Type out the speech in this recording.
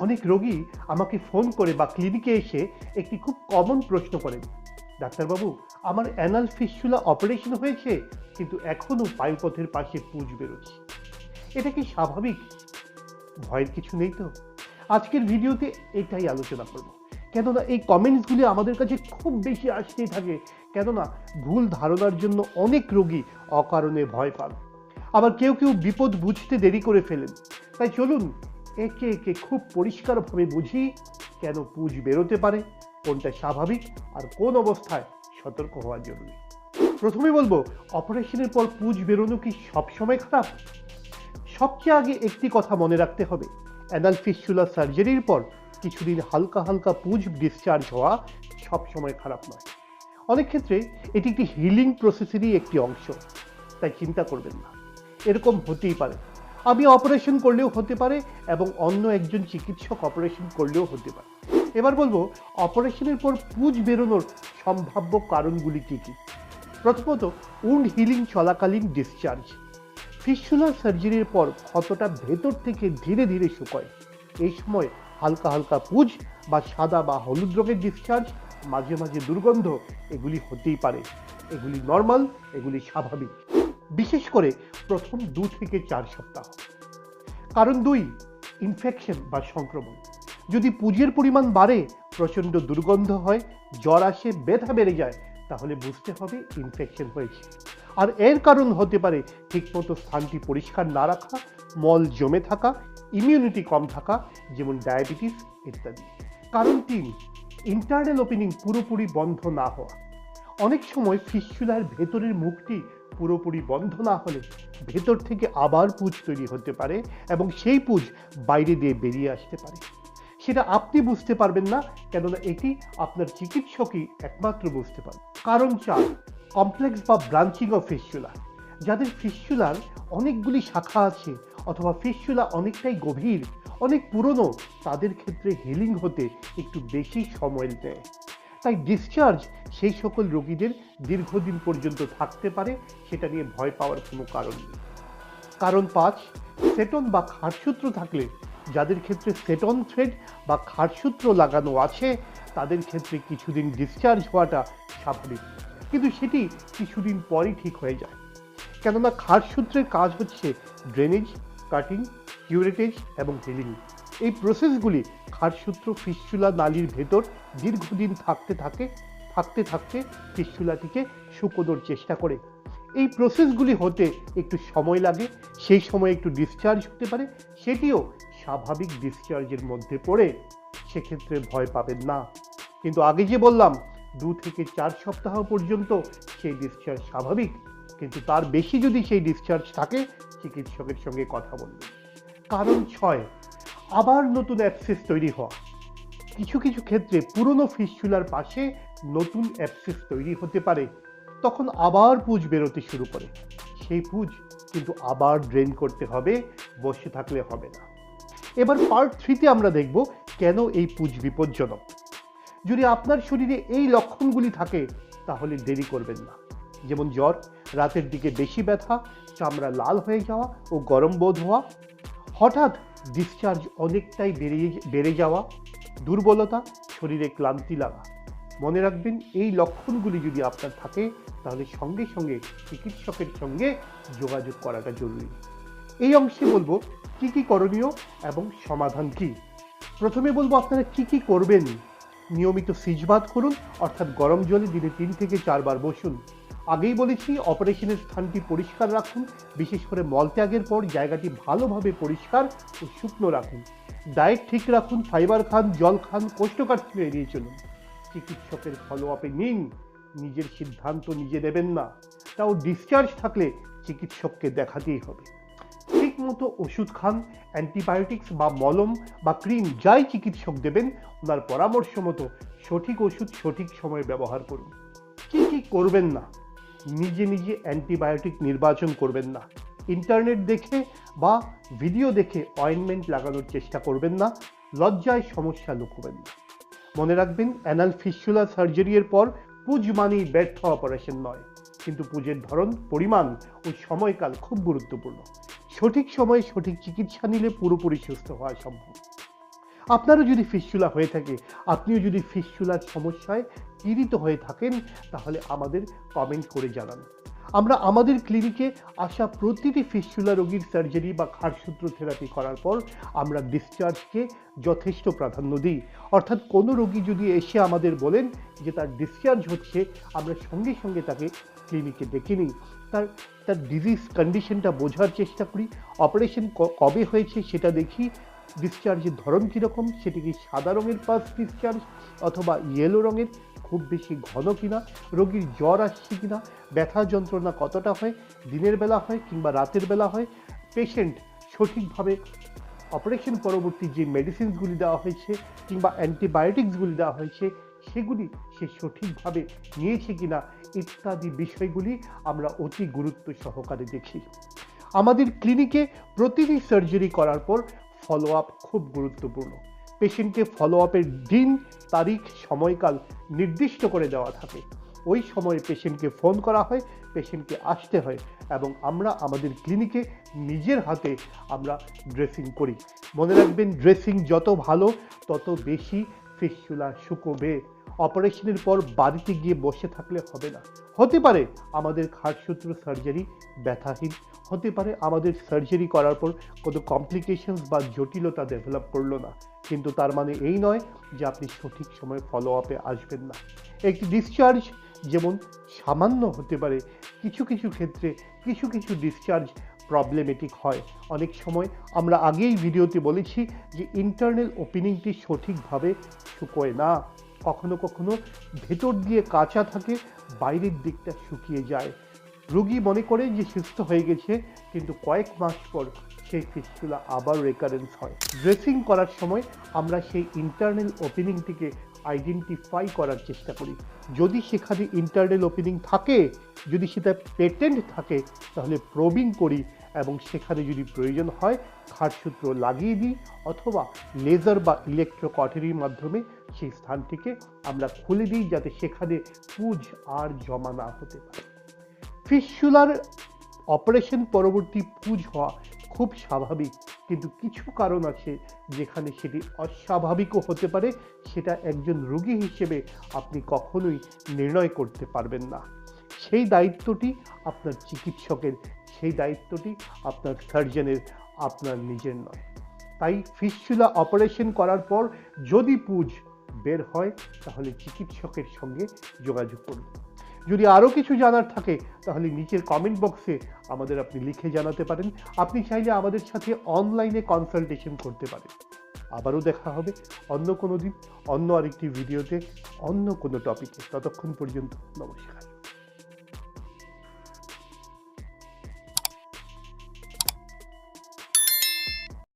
অনেক রোগী আমাকে ফোন করে বা ক্লিনিকে এসে একটি খুব কমন প্রশ্ন করেন, ডাক্তারবাবু, আমার অ্যানাল ফিস্চুলা অপারেশন হয়েছে, কিন্তু এখনো পায়ুপথের পাশে পুঁজ বেরোচ্ছে। এটা কি স্বাভাবিক? ভয়ের কিছু নেই তো? আজকের ভিডিওতে এটাই আলোচনা করব। কেননা এই কমেন্টসগুলি আমাদের কাছে খুব বেশি আসতেই থাকে। কেননা ভুল ধারণার জন্য অনেক রোগী অকারণে ভয় পান, আবার কেউ কেউ বিপদ বুঝতে দেরি করে ফেলেন। তাই চলুন একে একে খুব পরিষ্কারভাবে বুঝি কেন পুঁজ বেরোতে পারে, কোনটা স্বাভাবিক আর কোন অবস্থায় সতর্ক হওয়া জরুরি। প্রথমে বলবো, অপারেশনের পর পুঁজ বেরোনো কি সবসময় খারাপ? সবচেয়ে আগে একটি কথা মনে রাখতে হবে, অ্যানাল ফিস্চুলা সার্জারির পর কিছুদিন হালকা হালকা পুঁজ ডিসচার্জ হওয়া সবসময় খারাপ নয়। অনেক ক্ষেত্রে এটি একটি হিলিং প্রসেসেরই একটি অংশ, তাই চিন্তা করবেন না। এরকম হতেই পারে, আমি অপারেশন করলেও হতে পারে এবং অন্য একজন চিকিৎসক অপারেশন করলেও হতে পারে। এবার বলবো, অপারেশনের পর পুঁজ বেরোনোর সম্ভাব্য কারণগুলি কী কী। প্রথমত, উন্ড হিলিং চলাকালীন ডিসচার্জ। ফিস্চুলার সার্জারির পর ক্ষতটা ভেতর থেকে ধীরে ধীরে শুকায়। এই সময় হালকা হালকা পুঁজ বা সাদা বা হলুদ রঙের ডিসচার্জ, মাঝে মাঝে দুর্গন্ধ, এগুলি হতেই পারে। এগুলি নর্মাল, এগুলি স্বাভাবিক, বিশেষ করে প্রথম 2 থেকে 4 সপ্তাহ। কারণ 2, ইনফেকশন বা সংক্রমণ। যদি পুঁজের পরিমাণ বাড়ে, প্রচণ্ড দুর্গন্ধ হয়, জ্বর আসে, ব্যথা বেড়ে যায়, তাহলে বুঝতে হবে ইনফেকশন হয়েছে। আর এর কারণ হতে পারে ঠিকমতো স্থানটি পরিষ্কার না রাখা, মল জমে থাকা, ইমিউনিটি কম থাকা, যেমন ডায়াবেটিস ইত্যাদি। কারণ 3, ইন্টারনাল ওপেনিং পুরোপুরি বন্ধ না হওয়া। অনেক সময় ফিস্চুলার ভেতরের মুখটি পুরোপুরি বন্ধ না হলে ভেতর থেকে আবার পুঁজ তৈরি হতে পারে এবং সেই পুঁজ বাইরে দিয়ে বেরিয়ে আসতে পারে। সেটা আপনি বুঝতে পারবেন না, কেননা এটি আপনার চিকিৎসকই একমাত্র বুঝতে পারবে। কারণ 4, কমপ্লেক্স বা ব্রাঞ্চিং অফ ফিস্চুলা। যাদের ফিস্চুলার অনেকগুলি শাখা আছে অথবা ফিস্চুলা অনেকটাই গভীর, অনেক পুরনো, তাদের ক্ষেত্রে হিলিং হতে একটু বেশি সময় নেয়। তাই ডিসচার্জ সেই সকল রোগীদের দীর্ঘদিন পর্যন্ত থাকতে পারে, সেটা নিয়ে ভয় পাওয়ার কোনো কারণ নেই। কারণ 5, সেটন বা খাড়সূত্র থাকলে। যাদের ক্ষেত্রে সেটন থ্রেড বা খাড়সূত্র লাগানো আছে, তাদের ক্ষেত্রে কিছুদিন ডিসচার্জ হওয়াটা স্বাভাবিক, কিন্তু সেটি কিছুদিন পরই ঠিক হয়ে যায়। কেননা খাড়সূত্রের কাজ হচ্ছে ড্রেনেজ, কাটিং, কিউরেটেজ এবং হিলিং। এই প্রসেসগুলি খাড়সূত্র ফিস্চুলা নালীর ভেতর দীর্ঘদিন থাকতে থাকতে ফিস্চুলাটিকে শুকোনোর চেষ্টা করে। এই প্রসেসগুলি হতে একটু সময় লাগে, সেই সময় একটু ডিসচার্জ হতে পারে, সেটিও স্বাভাবিক ডিসচার্জের মধ্যে পড়ে। সেক্ষেত্রে ভয় পাবেন না। কিন্তু আগে যে বললাম 2 থেকে 4 সপ্তাহ পর্যন্ত সেই ডিসচার্জ স্বাভাবিক, কিন্তু তার বেশি যদি সেই ডিসচার্জ থাকে, চিকিৎসকের সঙ্গে কথা বলবেন। কারণ 6, আবার নতুন অ্যাবসেস তৈরি হওয়া। কিছু কিছু ক্ষেত্রে পুরনো ফিস্চুলার পাশে নতুন অ্যাবসেস তৈরি হতে পারে, তখন আবার পুঁজ বেরোতে শুরু করে। সেই পুঁজ কিন্তু আবার ড্রেন করতে হবে, বসে থাকলে হবে না। এবার পার্ট 3-তে আমরা দেখব কেন এই পুঁজ বিপজ্জনক। যদি আপনার শরীরে এই লক্ষণগুলি থাকে, তাহলে দেরি করবেন না। যেমন জ্বর, রাতের দিকে বেশি ব্যথা, চামড়া লাল হয়ে যাওয়া ও গরম বোধ হওয়া, হঠাৎ ডিসচার্জ অনেকটাই বেড়ে যাওয়া, দুর্বলতা, শরীরে ক্লান্তি লাগা। মনে রাখবেন, এই লক্ষণগুলি যদি আপনার থাকে, তাহলে সঙ্গে সঙ্গে চিকিৎসকের সঙ্গে যোগাযোগ করাটা জরুরি। এই অংশে বলবো কি কি করণীয় এবং সমাধান কি। প্রথমে বলবো আপনারা কি কি করবেন। নিয়মিত সিজবাত করুন, অর্থাৎ গরম জলে দিনে 3 থেকে 4 বার বসুন। আগেই বলেছি, অপারেশনের স্থানটি পরিষ্কার রাখুন, বিশেষ করে মলত্যাগের পর জায়গাটি ভালোভাবে পরিষ্কার ও শুকনো রাখুন। ডায়েট ঠিক রাখুন, ফাইবার খান, জল খান, কোষ্ঠকাঠিন্য এড়িয়ে চলুন। চিকিৎসকের ফলো আপে নিন, নিজের সিদ্ধান্ত নিজে নেবেন না। তাও ডিসচার্জ থাকলে চিকিৎসককে দেখাতেই হবে। ঠিক মতো ওষুধ খান, অ্যান্টিবায়োটিক্স বা মলম বা ক্রিম যাই চিকিৎসক দেবেন, ওনার পরামর্শ মতো সঠিক ওষুধ সঠিক সময়ে ব্যবহার করুন। কি কি করবেন না, নিজে নিজে অ্যান্টিবায়োটিক নির্বাচন করবেন না। ইন্টারনেট দেখে বা ভিডিও দেখে অয়েনমেন্ট লাগানোর চেষ্টা করবেন না। লজ্জায় সমস্যা লুকোবেন না। মনে রাখবেন, অ্যানাল ফিস্চুলা সার্জারির পর পুঁজ মানেই ব্যর্থ অপারেশন নয়, কিন্তু পুঁজের ধরন, পরিমাণ ও সময়কাল খুব গুরুত্বপূর্ণ। সঠিক সময়ে সঠিক চিকিৎসা নিলে পুরোপুরি সুস্থ হওয়া সম্ভব। আপনারও যদি ফিস্চুলা হয়ে থাকে, আপনিও যদি ফিস্চুলার সমস্যায় পীড়িত হয়ে থাকেন, তাহলে আমাদের কমেন্ট করে জানান। আমরা আমাদের ক্লিনিকে আসা প্রতিটি ফিস্চুলা রোগীর সার্জারি বা ঘাড়সূত্র থেরাপি করার পর আমরা ডিসচার্জকে যথেষ্ট প্রাধান্য দিই। অর্থাৎ কোনো রোগী যদি এসে আমাদের বলেন যে তার ডিসচার্জ হচ্ছে, আমরা সঙ্গে সঙ্গে তাকে ক্লিনিকে ডেকে নিই, তার তার ডিজিজ কন্ডিশনটা বোঝার চেষ্টা করি, অপারেশন কবে হয়েছে সেটা দেখি, ডিসচার্জের ধরন কীরকম, সেটি কি সাদা রঙের পাস ডিসচার্জ অথবা ইয়েলো রঙের, খুব বেশি ঘন কিনা, রোগীর জ্বর আসছে কিনা, ব্যথা যন্ত্রণা কতটা হয়, দিনের বেলা হয় কিংবা রাতের বেলা হয়, পেশেন্ট সঠিকভাবে অপারেশন পরবর্তী যে মেডিসিনসগুলি দেওয়া হয়েছে কিংবা অ্যান্টিবায়োটিক্সগুলি দেওয়া হয়েছে সেগুলি সে সঠিকভাবে নিয়েছে কিনা ইত্যাদি বিষয়গুলি আমরা অতি গুরুত্ব সহকারে দেখি। আমাদের ক্লিনিকে প্রতিটি সার্জারি করার পর ফলো আপ খুব গুরুত্বপূর্ণ। পেশেন্টকে ফলো আপের দিন, তারিখ, সময়কাল নির্দিষ্ট করে দেওয়া থাকে। ওই সময়ে পেশেন্টকে ফোন করা হয়, পেশেন্টকে আসতে হয় এবং আমরা আমাদের ক্লিনিকে নিজের হাতে আমরা ড্রেসিং করি। মনে রাখবেন, ড্রেসিং যত ভালো তত বেশি ফিস্চুলা শুকোবে। অপারেশনের পর বাড়িতে গিয়ে বসে থাকলে হবে না। হতে পারে আমাদের ঘাড়সূত্র সার্জারি ব্যথাহীন, হতে পারে আমাদের সার্জারি করার পর কোনো কমপ্লিকেশনস বা জটিলতা ডেভেলপ করলো না, কিন্তু তার মানে এই নয় যে আপনি সঠিক সময়ে ফলো আপে আসবেন না। একটি ডিসচার্জ যেমন সামান্য হতে পারে, কিছু কিছু ক্ষেত্রে কিছু কিছু ডিসচার্জ প্রবলেমেটিক হয়। অনেক সময় আমরা আগেই ভিডিওতে বলেছি যে ইন্টারনাল ওপেনিংটি সঠিকভাবে শুকোয় না, কখনো কখনো ভেতর দিয়ে কাঁচা থাকে, বাইরের দিকটা শুকিয়ে যায়। রোগী মনে করে যে সুস্থ হয়ে গেছে, কিন্তু কয়েক মাস পর সেই ফিস্চুলা আবার রেকারেন্স হয়। ড্রেসিং করার সময় আমরা সেই ইন্টারনাল ওপেনিংটিকে আইডেন্টিফাই করার চেষ্টা করি। যদি সেখানে ইন্টারনাল ওপেনিং থাকে, যদি সেটা পেটেন্ট থাকে, তাহলে প্রবিং করি এবং সেখানে যদি প্রয়োজন হয় ঘাড়সূত্র লাগিয়ে দিই অথবা লেজার বা ইলেকট্রোকটারির মাধ্যমে সেই স্থানটিকে আমরা খুলে দিই, যাতে সেখানে পুঁজ আর জমা না হতে পারে। ফিস্চুলার অপারেশন পরবর্তী পুঁজ হওয়া খুব স্বাভাবিক, কিন্তু কিছু কারণ আছে যেখানে সেটি অস্বাভাবিকও হতে পারে। সেটা একজন রোগী হিসেবে আপনি কখনোই নির্ণয় করতে পারবেন না। সেই দায়িত্বটি আপনার চিকিৎসকের, সেই দায়িত্বটি আপনার সার্জনের, আপনার নিজের নয়। তাই ফিস্চুলা অপারেশন করার পর যদি পুঁজ বের হয়, তাহলে চিকিৎসকের সঙ্গে যোগাযোগ করুন। যদি আরও কিছু জানার থাকে তাহলে নিচের কমেন্ট বক্সে আমাদের আপনি লিখে জানাতে পারেন। আপনি চাইলে আমাদের সাথে অনলাইনে কনসালটেশন করতে পারেন। আবারও দেখা হবে অন্য কোনো দিন, অন্য আরেকটি ভিডিওতে, অন্য কোনো টপিকে। ততক্ষণ পর্যন্ত নমস্কার।